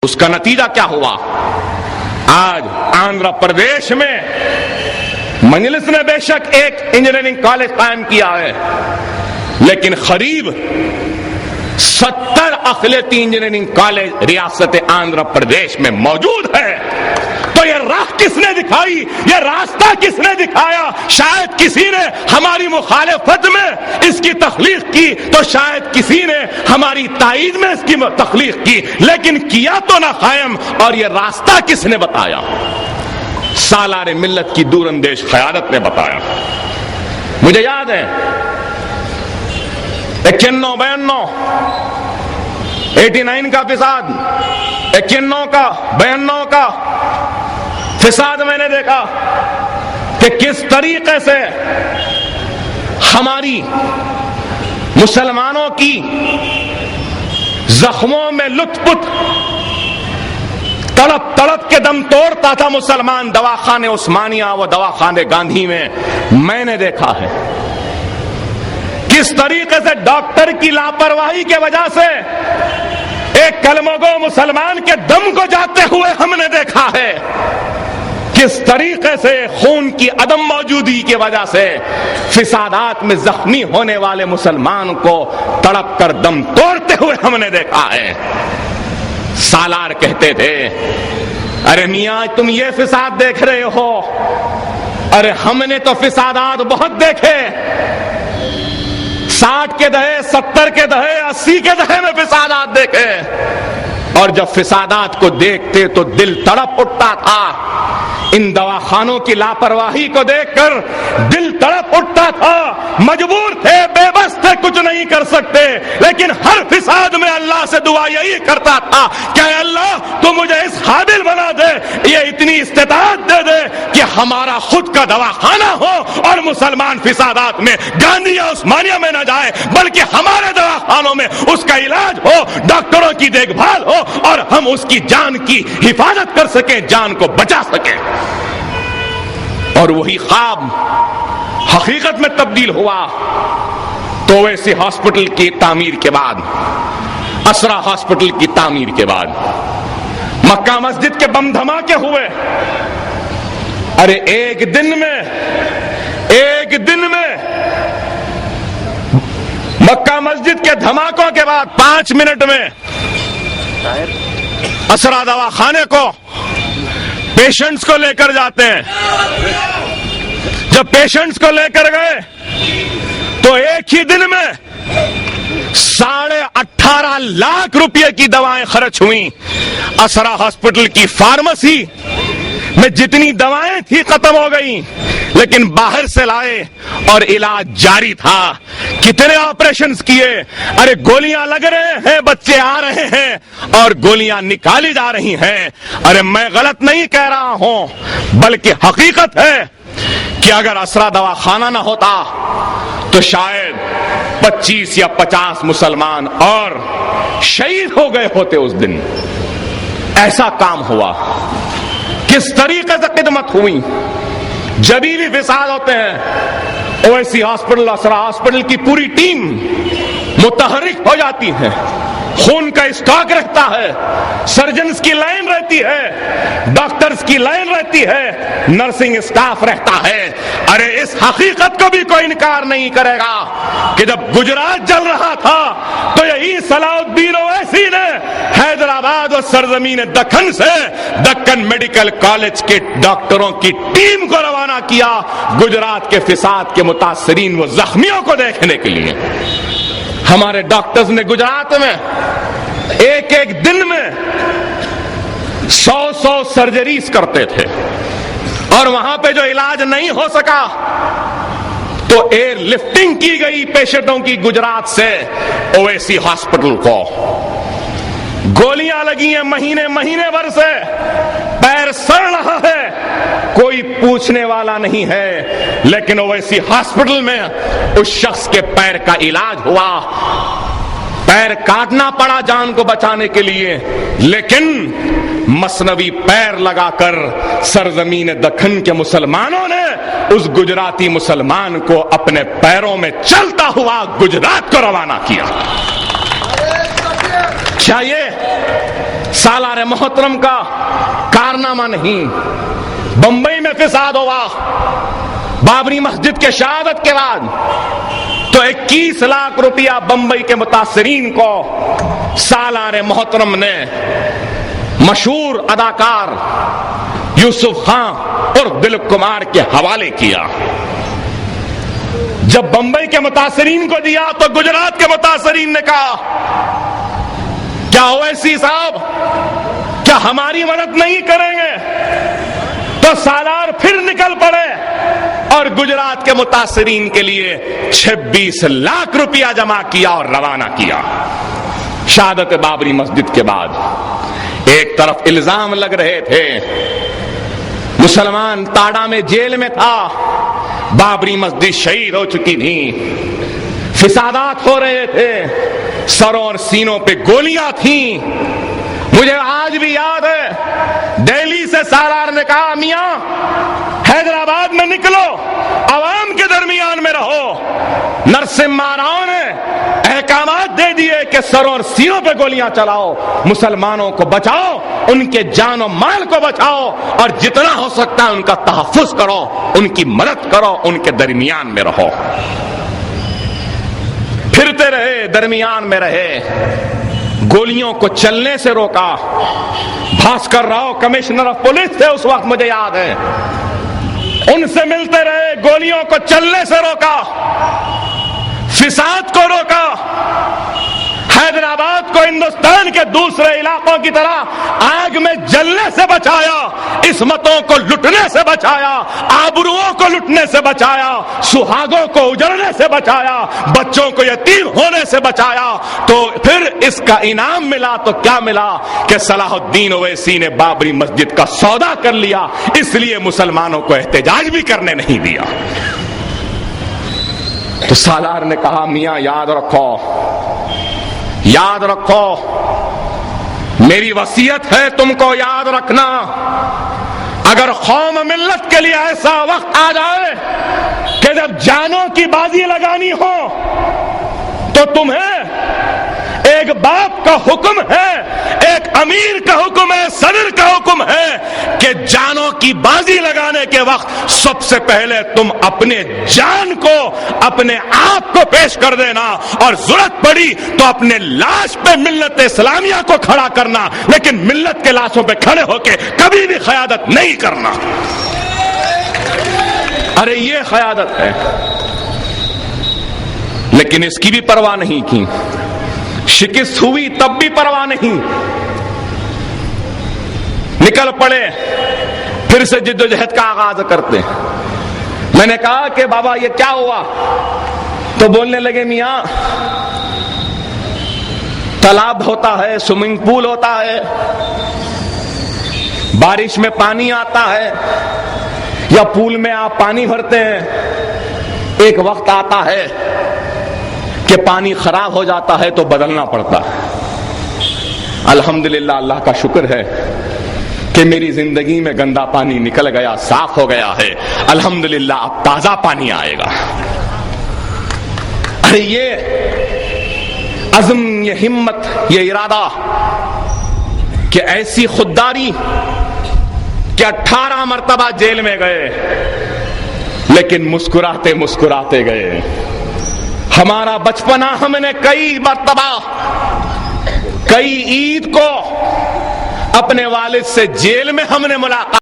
اس کا نتیجہ کیا ہوا؟ آج آندھرا پردیش میں مجلس نے بے شک ایک انجینئرنگ کالج قائم کیا ہے، لیکن قریب 70 اقلیتی انجینئرنگ کالج ریاست آندھرا پردیش میں موجود ہے۔ تو یہ راہ کس نے دکھائی؟ یہ راستہ کس نے دکھایا؟ شاید کسی نے ہماری مخالفت میں اس کی تخلیق کی، تو شاید کسی نے ہماری تائید میں اس کی تخلیق کی، لیکن کیا تو نہ قائم۔ اور یہ راستہ کس نے بتایا؟ سالار ملت کی دور اندیش قیادت نے بتایا۔ مجھے یاد ہے 91-92 89 کا فساد، 91 کا 92 کا فساد میں نے دیکھا کہ کس طریقے سے ہماری مسلمانوں کی زخموں میں لطف پت تڑپ تڑپ کے دم توڑتا تھا مسلمان دواخانے عثمانیہ و دواخانے گاندھی میں نے دیکھا ہے کس طریقے سے ڈاکٹر کی لاپرواہی کے وجہ سے ایک کلمہ گو مسلمان کے دم کو جاتے ہوئے ہم نے دیکھا ہے، کس طریقے سے خون کی عدم موجودگی کی وجہ سے فسادات میں زخمی ہونے والے مسلمان کو تڑپ کر دم توڑتے ہوئے ہم نے دیکھا ہے۔ سالار کہتے تھے ارے میاں تم یہ فساد دیکھ رہے ہو، ارے ہم نے تو فسادات بہت دیکھے، 60 کے دہے 70 کے دہے 80 کے دہے میں فسادات دیکھے، اور جب فسادات کو دیکھتے تو دل تڑپ اٹھتا تھا۔ ان دواخانوں کی لاپرواہی کو دیکھ کر دل تڑپ اٹھتا تھا، مجبور تھے، بے بس تھے، کچھ نہیں کر سکتے، لیکن ہر فساد میں اللہ سے دعا یہی کرتا تھا کہ اے اللہ تو مجھے اس قابل بنا دے، یہ اتنی استطاعت دے دے کہ ہمارا خود کا دواخانہ ہو اور مسلمان فسادات میں گاندھی یا عثمانیہ میں نہ جائے، بلکہ ہمارے دواخانوں میں اس کا علاج ہو، ڈاکٹروں کی دیکھ بھال ہو، اور ہم اس کی جان کی حفاظت کر سکیں، جان کو بچا سکیں۔ اور وہی خواب حقیقت میں تبدیل ہوا تو ویسے ہاسپٹل کی تعمیر کے بعد، اسرا ہاسپٹل کی تعمیر کے بعد مکہ مسجد کے بم دھماکے ہوئے۔ ارے ایک دن میں مکہ مسجد کے دھماکوں کے بعد 5 منٹ میں اسرا دواخانے کو پیشنٹس کو لے کر جاتے ہیں۔ جب پیشنٹس کو لے کر گئے تو ایک ہی دن میں 18.5 لاکھ روپے کی دوائیں خرچ ہوئیں۔ اسرا ہاسپٹل کی فارمیسی میں جتنی دوائیں تھی ختم ہو گئیں، لیکن باہر سے لائے اور علاج جاری تھا۔ کتنے آپریشنز کیے، ارے گولیاں لگ رہے ہیں، بچے آ رہے ہیں اور گولیاں نکالی جا رہی ہیں۔ ارے میں غلط نہیں کہہ رہا ہوں، بلکہ حقیقت ہے کہ اگر اسرا دواخانہ نہ ہوتا تو شاید 25 یا 50 مسلمان اور شہید ہو گئے ہوتے اس دن۔ ایسا کام ہوا، کس طریقے سے خدمت ہوئی۔ جبھی بھی فساد ہوتے ہیں اویسی ہاسپٹل، اسرا ہاسپٹل کی پوری ٹیم متحرک ہو جاتی ہے، خون کا اسٹاک رہتا ہے، سرجنز کی لائن رہتی ہے، ڈاکٹرز کی لائن رہتی ہے، نرسنگ اسٹاف رہتا ہے۔ ارے اس حقیقت کو بھی کوئی انکار نہیں کرے گا کہ جب گجرات جل رہا تھا تو یہی صلاح الدین اویسی نے حیدرآباد اور سرزمین دکن سے دکن میڈیکل کالج کے ڈاکٹروں کی ٹیم کو روانہ کیا گجرات کے فساد کے متاثرین و زخمیوں کو دیکھنے کے لیے۔ ہمارے ڈاکٹرز نے گجرات میں ایک دن میں 100 سرجریز کرتے تھے، اور وہاں پہ جو علاج نہیں ہو سکا تو ایئر لفٹنگ کی گئی پیشنٹوں کی گجرات سے اویسی ہاسپٹل کو۔ گولیاں لگی ہیں مہینے بھر سے، پیر سڑ رہا ہے، کوئی پوچھنے والا نہیں ہے، لیکن اویسی ہاسپٹل میں اس شخص کے پیر کا علاج ہوا۔ پیر کاٹنا پڑا جان کو بچانے کے لیے، لیکن مصنوعی پیر لگا کر سرزمین دکن کے مسلمانوں نے اس گجراتی مسلمان کو اپنے پیروں میں چلتا ہوا گجرات کو روانہ کیا۔ کیا یہ سالار محترم کا کارنامہ نہیں. بمبئی میں فساد ہوا بابری مسجد کے شہادت کے بعد تو 21 لاکھ روپیہ بمبئی کے متاثرین کو سالار محترم نے مشہور اداکار یوسف خان اور دلیپ کمار کے حوالے کیا. جب بمبئی کے متاثرین کو دیا تو گجرات کے متاثرین نے کہا کیا اویسی صاحب کیا ہماری مدد نہیں کریں گے؟ تو سالار پھر نکل پڑے اور گجرات کے متاثرین کے لیے 26 لاکھ روپیہ جمع کیا اور روانہ کیا. شہادت بابری مسجد کے بعد ایک طرف الزام لگ رہے تھے مسلمان تاڑا میں جیل میں تھا، بابری مسجد شہید ہو چکی تھی، فسادات ہو رہے تھے، سروں اور سینوں پہ گولیاں تھیں. مجھے آج بھی یاد ہے دہلی سے سالار نے کہا میاں حیدرآباد میں نکلو، عوام کے درمیان میں رہو. نرسمہا راؤ نے احکامات دے دیے کہ سروں اور سینوں پہ گولیاں چلاؤ، مسلمانوں کو بچاؤ، ان کے جان و مال کو بچاؤ، اور جتنا ہو سکتا ہے ان کا تحفظ کرو، ان کی مدد کرو، ان کے درمیان میں رہو. پھرتے رہے، درمیان میں رہے، گولیوں کو چلنے سے روکا. Bhaskar Rao commissioner of police تھے اس وقت، مجھے یاد ہے، ان سے ملتے رہے، گولیوں کو چلنے سے روکا، فساد کو روکا. حیدرآباد کو ہندوستان کے دوسرے علاقوں کی طرح آگ میں جلنے سے بچایا، عصمتوں کو لٹنے سے بچایا، آبروؤں کو لٹنے سے بچایا، سہاگوں کو اجڑنے سے بچایا، بچوں کو یتیم ہونے سے بچایا. تو پھر اس کا انعام ملا تو کیا ملا کہ صلاح الدین اویسی نے بابری مسجد کا سودا کر لیا، اس لیے مسلمانوں کو احتجاج بھی کرنے نہیں دیا. تو سالار نے کہا میاں یاد رکھو، یاد رکھو، میری وصیت ہے تم کو یاد رکھنا، اگر قوم ملت کے لیے ایسا وقت آ جائے کہ جب جانوں کی بازی لگانی ہو تو تمہیں ایک باپ کا حکم ہے، ایک امیر کا حکم ہے، صدر کا حکم ہے کہ جانوں کی بازی لگانے کے وقت سب سے پہلے تم اپنے جان کو، اپنے آپ کو پیش کر دینا، اور ضرورت پڑی تو اپنے لاش پہ ملت اسلامیہ کو کھڑا کرنا، لیکن ملت کے لاشوں پہ کھڑے ہو کے کبھی بھی قیادت نہیں کرنا. ارے یہ قیادت ہے. لیکن اس کی بھی پرواہ نہیں کی، شکست ہوئی تب بھی پرواہ نہیں، نکل پڑے، پھر سے جد و جہد کا آغاز کرتے. میں نے کہا کہ بابا یہ کیا ہوا؟ تو بولنے لگے میاں تالاب ہوتا ہے، سوئمنگ پول ہوتا ہے، بارش میں پانی آتا ہے یا پول میں آپ پانی بھرتے ہیں، ایک وقت آتا ہے کہ پانی خراب ہو جاتا ہے تو بدلنا پڑتا ہے. الحمدللہ اللہ کا شکر ہے کہ میری زندگی میں گندا پانی نکل گیا، صاف ہو گیا ہے، الحمدللہ اب تازہ پانی آئے گا. ارے یہ عزم، یہ ہمت، یہ ارادہ کہ ایسی خودداری کہ 18 مرتبہ جیل میں گئے لیکن مسکراتے مسکراتے گئے. ہمارا بچپنا ہم نے کئی مرتبہ، کئی عید کو اپنے والد سے جیل میں ہم نے ملاقات